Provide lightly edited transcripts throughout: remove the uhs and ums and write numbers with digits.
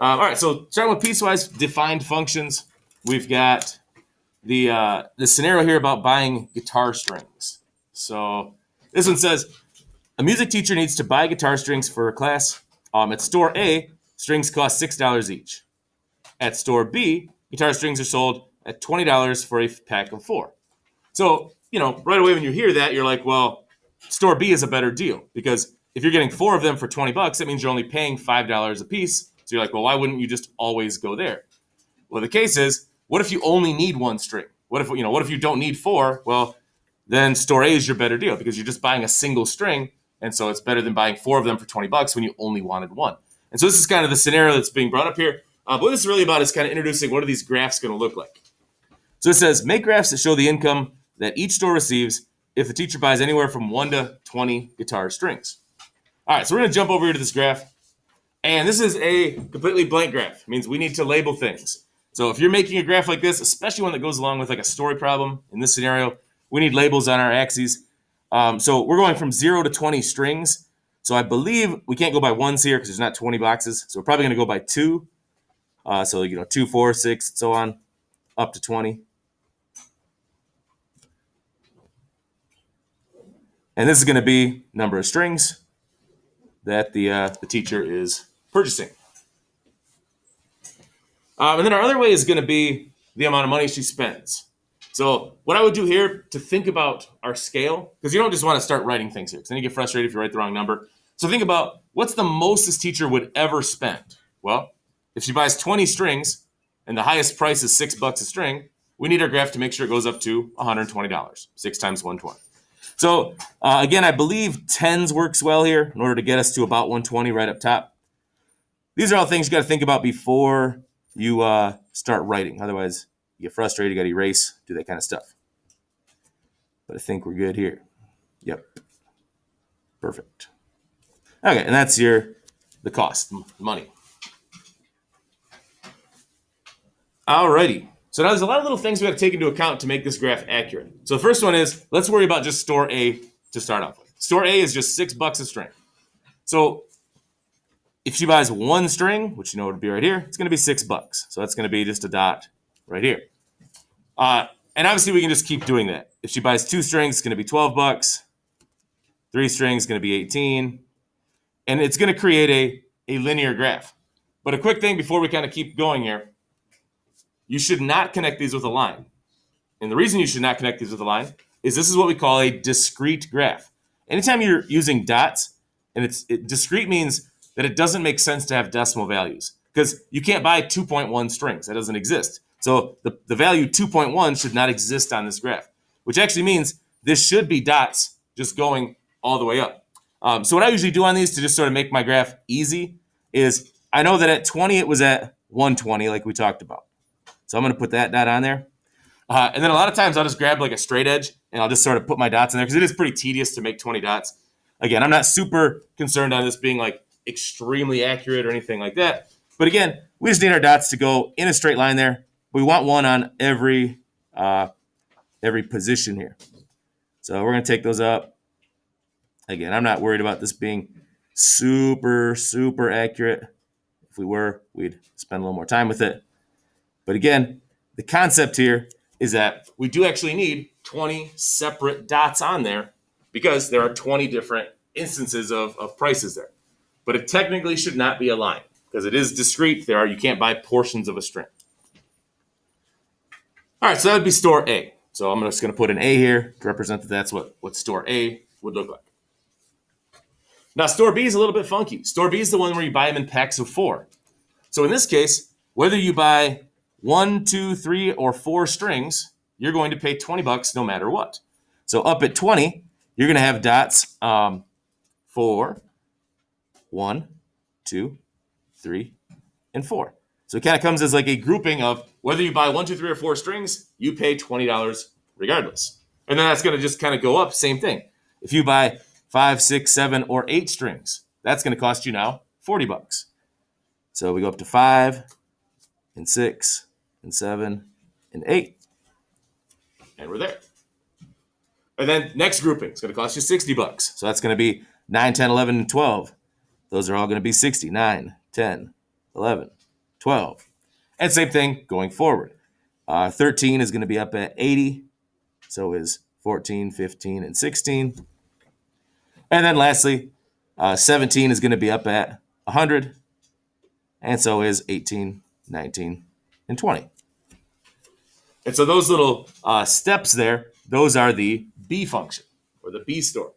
All right, so starting with piecewise defined functions, we've got the scenario here about buying guitar strings. So this one says a music teacher needs to buy guitar strings for a class. At store A, strings cost $6 each. At store B, guitar strings are sold at $20 for a pack of 4. So, right away when you hear that, you're like, well, store B is a better deal because if you're getting 4 of them for $20, that means you're only paying $5 a piece. So you're like, well, why wouldn't you just always go there? Well, the case is, what if you only need 1 string? What if you don't need 4? Well, then store A is your better deal because you're just buying a single string, and so it's better than buying 4 of them for $20 when you only wanted 1. And so this is kind of the scenario that's being brought up here. But what this is really about is kind of introducing what are these graphs going to look like. So it says, make graphs that show the income that each store receives if the teacher buys anywhere from 1 to 20 guitar strings. All right, so we're going to jump over here to this graph. And this is a completely blank graph. It means we need to label things. So if you're making a graph like this, especially one that goes along with like a story problem, in this scenario, we need labels on our axes. So we're going from 0 to 20 strings. So I believe we can't go by ones here because there's not 20 boxes. So we're probably going to go by 2. So 2, 4, 6, and so on, up to 20. And this is going to be number of strings that the teacher is purchasing. And then our other way is going to be the amount of money she spends. So what I would do here to think about our scale, because you don't just want to start writing things here, because then you get frustrated if you write the wrong number. So think about what's the most this teacher would ever spend. Well, if she buys 20 strings and the highest price is $6 a string, we need our graph to make sure it goes up to $120. 6 times 120. So again, I believe tens works well here in order to get us to about 120 right up top. These are all things you got to think about before you start writing. Otherwise, you get frustrated, you got to erase, do that kind of stuff. But I think we're good here. Yep. Perfect. Okay, and that's the cost, money. Alrighty. So now there's a lot of little things we have to take into account to make this graph accurate. So the first one is, let's worry about just store A to start off with. Store A is just $6 a string. So if she buys 1 string, which you know would be right here, it's going to be $6. So that's going to be just a dot right here. And obviously we can just keep doing that. If she buys 2 strings, it's going to be $12. 3 strings is going to be 18. And it's going to create a linear graph. But a quick thing before we kind of keep going here, you should not connect these with a line. And the reason you should not connect these with a line is this is what we call a discrete graph. Anytime you're using dots, and discrete means that it doesn't make sense to have decimal values because you can't buy 2.1 strings. That doesn't exist. So the value 2.1 should not exist on this graph, which actually means this should be dots just going all the way up. So what I usually do on these to just sort of make my graph easy is I know that at 20 it was at 120 like we talked about. So I'm going to put that dot on there. And then a lot of times I'll just grab like a straight edge and I'll just sort of put my dots in there because it is pretty tedious to make 20 dots. Again, I'm not super concerned on this being like extremely accurate or anything like that. But again, we just need our dots to go in a straight line there. We want one on every position here. So we're going to take those up. Again, I'm not worried about this being super, super accurate. If we were, we'd spend a little more time with it. But again, the concept here is that we do actually need 20 separate dots on there because there are 20 different instances of prices there. But it technically should not be a line because it is discrete. You can't buy portions of a string. All right, so that would be store A. So I'm just going to put an A here to represent that that's what store A would look like. Now, store B is a little bit funky. Store B is the one where you buy them in packs of 4. So in this case, whether you buy 1, 2, 3, or 4 strings, you're going to pay $20 no matter what. So up at 20, you're going to have dots for 1, 2, 3, and 4. So it kind of comes as like a grouping of whether you buy 1, 2, 3, or 4 strings, you pay $20 regardless. And then that's going to just kind of go up, same thing. If you buy 5, 6, 7, or 8 strings, that's going to cost you now $40. So we go up to 5 and 6 and 7 and 8. And we're there. And then next grouping is going to cost you $60. So that's going to be 9, 10, 11, and 12. Those are all going to be 60. 9, 10, 11. 12. And same thing going forward. 13 is going to be up at 80. So is 14, 15, and 16. And then lastly, 17 is going to be up at 100. And so is 18, 19, and 20. And so those little steps there, those are the B function or the B store.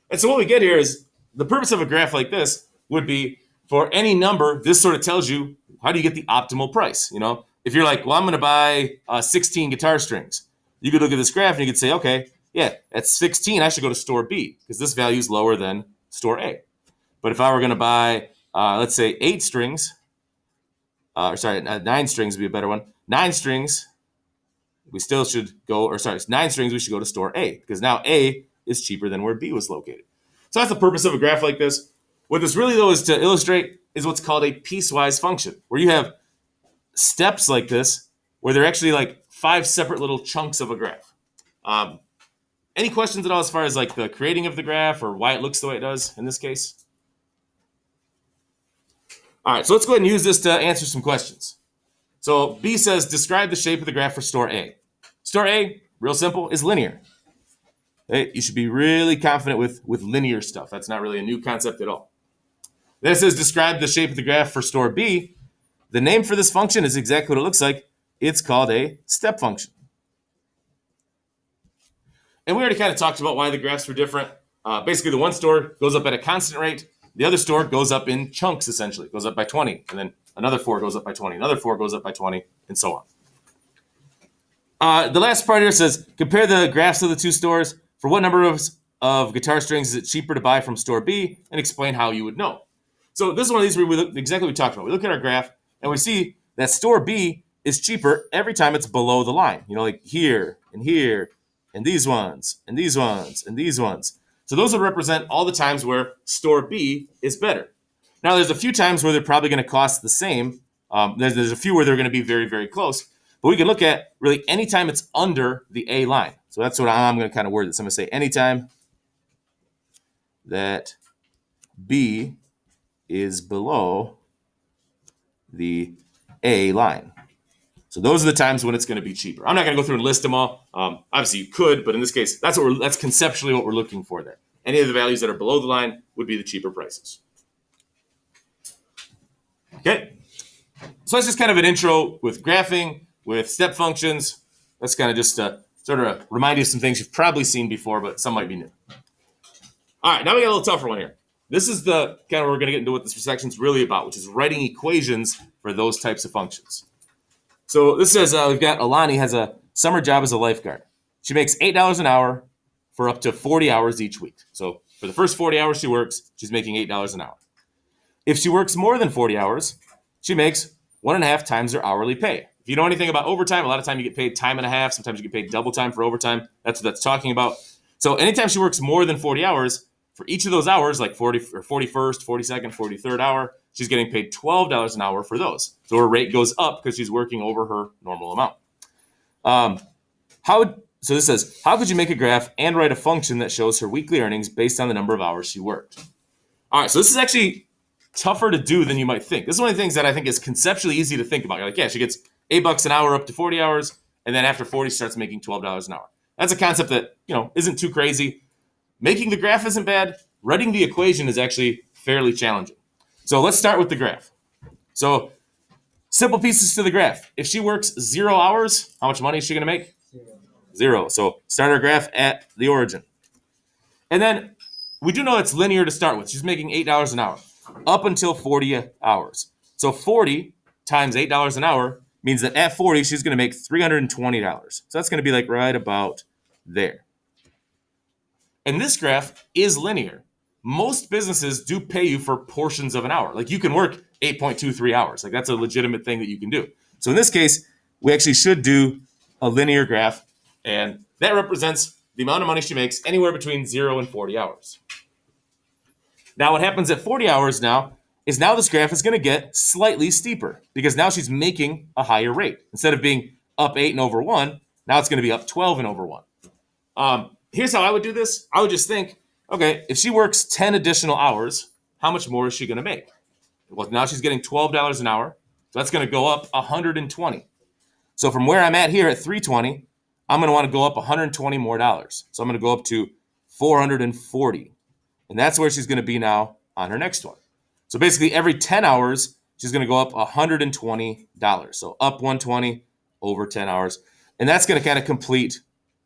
And so what we get here is the purpose of a graph like this would be for any number, this sort of tells you how do you get the optimal price. You know, if you're like, well, I'm going to buy 16 guitar strings, you could look at this graph and you could say, okay, yeah, at 16, I should go to store B because this value is lower than store A. But if I were going to buy, let's say 8 strings, 9 strings would be a better one. 9 strings, we still should go, or sorry, 9 strings, we should go to store A because now A is cheaper than where B was located. So that's the purpose of a graph like this. What this really, though, is to illustrate is what's called a piecewise function, where you have steps like this, where they're actually like 5 separate little chunks of a graph. Any questions at all as far as like the creating of the graph or why it looks the way it does in this case? All right, so let's go ahead and use this to answer some questions. So B says, describe the shape of the graph for store A. Store A, real simple, is linear. Hey, you should be really confident with linear stuff. That's not really a new concept at all. Then it says, describe the shape of the graph for store B. The name for this function is exactly what it looks like. It's called a step function. And we already kind of talked about why the graphs were different. Basically, the one store goes up at a constant rate. The other store goes up in chunks, essentially. It goes up by 20. And then another 4 goes up by 20. Another 4 goes up by 20, and so on. The last part here says, compare the graphs of the two stores. For what number of guitar strings is it cheaper to buy from store B? And explain how you would know. So this is one of these where we look exactly what we talked about. We look at our graph, and we see that store B is cheaper every time it's below the line. You know, like here, and here, and these ones, and these ones, and these ones. So those would represent all the times where store B is better. Now, there's a few times where they're probably going to cost the same. There's a few where they're going to be very, very close. But we can look at really anytime it's under the A line. So that's what I'm going to kind of word this. I'm going to say anytime that B is below the A line. So those are the times when it's going to be cheaper. I'm not going to go through and list them all. Obviously, you could, but in this case, that's conceptually what we're looking for there. Any of the values that are below the line would be the cheaper prices. Okay, so that's just kind of an intro with graphing, with step functions. That's kind of just sort of remind you of some things you've probably seen before, but some might be new. All right, now we got a little tougher one here. This is the kind of we're going to get into what this section is really about, which is writing equations for those types of functions. So this says we've got Alani has a summer job as a lifeguard. She makes $8 an hour for up to 40 hours each week. So for the first 40 hours she works, she's making $8 an hour. If she works more than 40 hours, she makes 1.5 times her hourly pay. If you know anything about overtime, a lot of time you get paid time and a half. Sometimes you get paid double time for overtime. That's what that's talking about. So anytime she works more than 40 hours, for each of those hours, like 40 or 41st, 42nd, 43rd hour, she's getting paid $12 an hour for those. So her rate goes up because she's working over her normal amount. So this says, how could you make a graph and write a function that shows her weekly earnings based on the number of hours she worked? All right, so this is actually tougher to do than you might think. This is one of the things that I think is conceptually easy to think about. You're like, yeah, she gets $8 an hour up to 40 hours, and then after 40 starts making $12 an hour. That's a concept that, isn't too crazy. Making the graph isn't bad. Writing the equation is actually fairly challenging. So let's start with the graph. So simple pieces to the graph. If she works 0 hours, how much money is she going to make? 0. So start our graph at the origin. And then we do know it's linear to start with. She's making $8 an hour up until 40 hours. So 40 times $8 an hour means that at 40, she's going to make $320. So that's going to be like right about there. And this graph is linear. Most businesses do pay you for portions of an hour. Like you can work 8.23 hours. Like that's a legitimate thing that you can do. So in this case, we actually should do a linear graph, and that represents the amount of money she makes anywhere between 0 and 40 hours. Now what happens at 40 hours now is this graph is going to get slightly steeper because now she's making a higher rate. Instead of being up 8 and over 1, now it's going to be up 12 and over 1. Here's how I would do this. I would just think, okay, if she works 10 additional hours, how much more is she going to make? Well, now she's getting $12 an hour. So that's going to go up 120. So from where I'm at here at 320, I'm going to want to go up 120 more dollars. So I'm going to go up to 440. And that's where she's going to be now on her next one. So basically every 10 hours, she's going to go up $120. So up 120 over 10 hours. And that's going to kind of complete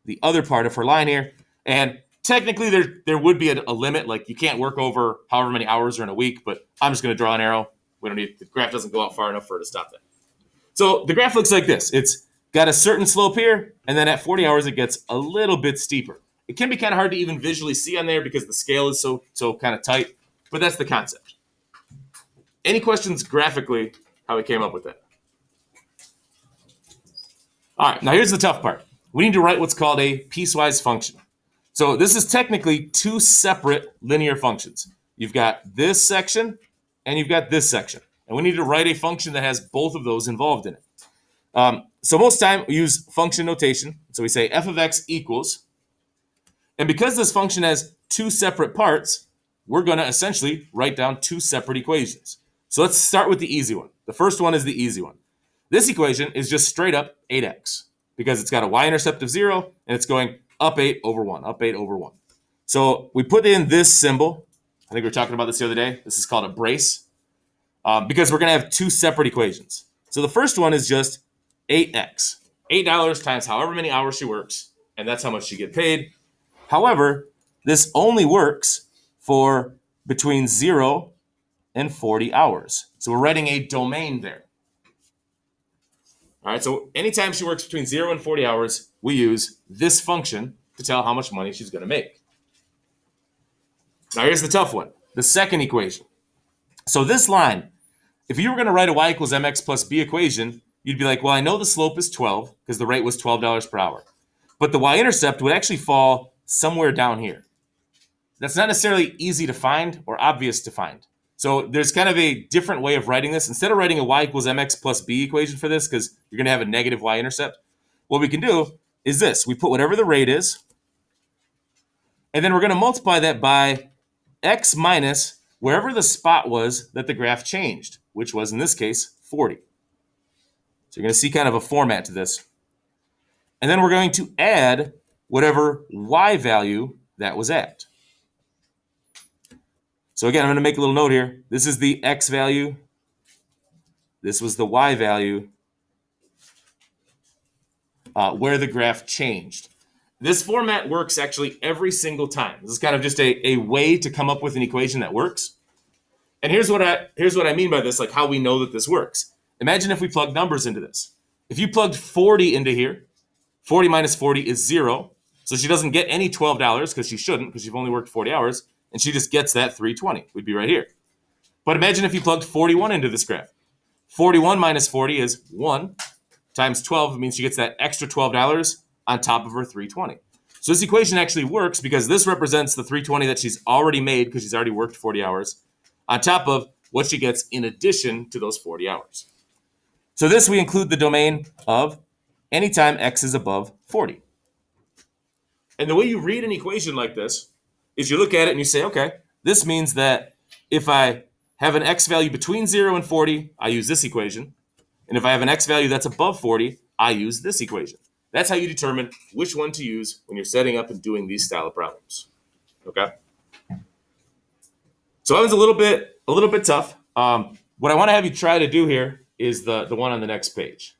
the other part of her line here. And technically there would be a limit. Like you can't work over however many hours are in a week, but I'm just going to draw an arrow. We don't need, the graph doesn't go out far enough for her to stop that. So the graph looks like this. It's got a certain slope here, and then at 40 hours, it gets a little bit steeper. It can be kind of hard to even visually see on there because the scale is so kind of tight, but that's the concept. Any questions graphically how we came up with that? All right, now here's the tough part. We need to write what's called a piecewise function. So this is technically two separate linear functions. You've got this section, and you've got this section. And we need to write a function that has both of those involved in it. So most time we use function notation. So we say f of x equals, and because this function has two separate parts, we're going to essentially write down two separate equations. So let's start with the easy one. The first one is the easy one. This equation is just straight up 8x because it's got a y-intercept of 0 and it's going up 8 over 1, up 8 over 1. So we put in this symbol. I think we were talking about this the other day. This is called a brace because we're going to have two separate equations. So the first one is just 8x, $8 times however many hours she works, and that's how much she get paid. However, this only works for between 0 and 40 hours. So we're writing a domain there. All right, so anytime she works between 0 and 40 hours, we use this function to tell how much money she's going to make. Now here's the tough one, the second equation. So this line, if you were going to write a y equals mx plus b equation, you'd be like, well, I know the slope is 12 because the rate was $12 per hour. But the y-intercept would actually fall somewhere down here. That's not necessarily easy to find or obvious to find. So there's kind of a different way of writing this. Instead of writing a y equals mx plus b equation for this, because you're going to have a negative y-intercept, what we can do is this. We put whatever the rate is, and then we're going to multiply that by x minus wherever the spot was that the graph changed, which was in this case 40. So you're going to see kind of a format to this. And then we're going to add whatever y value that was at. So again, I'm going to make a little note here. This is the x value. This was the y value where the graph changed. This format works actually every single time. This is kind of just a way to come up with an equation that works. And here's what I mean by this, like how we know that this works. Imagine if we plug numbers into this. If you plugged 40 into here, 40 minus 40 is 0. So she doesn't get any $12 because she shouldn't, because you've only worked 40 hours, and she just gets that 320. We'd be right here. But imagine if you plugged 41 into this graph. 41 minus 40 is 1 times 12 means she gets that extra $12 on top of her 320. So this equation actually works because this represents the 320 that she's already made because she's already worked 40 hours on top of what she gets in addition to those 40 hours. So this we include the domain of anytime x is above 40. And the way you read an equation like this is you look at it and you say, okay, this means that if I have an x value between 0 and 40, I use this equation. And if I have an x value that's above 40, I use this equation. That's how you determine which one to use when you're setting up and doing these style of problems. Okay? So that was a little bit tough. What I want to have you try to do here is the one on the next page.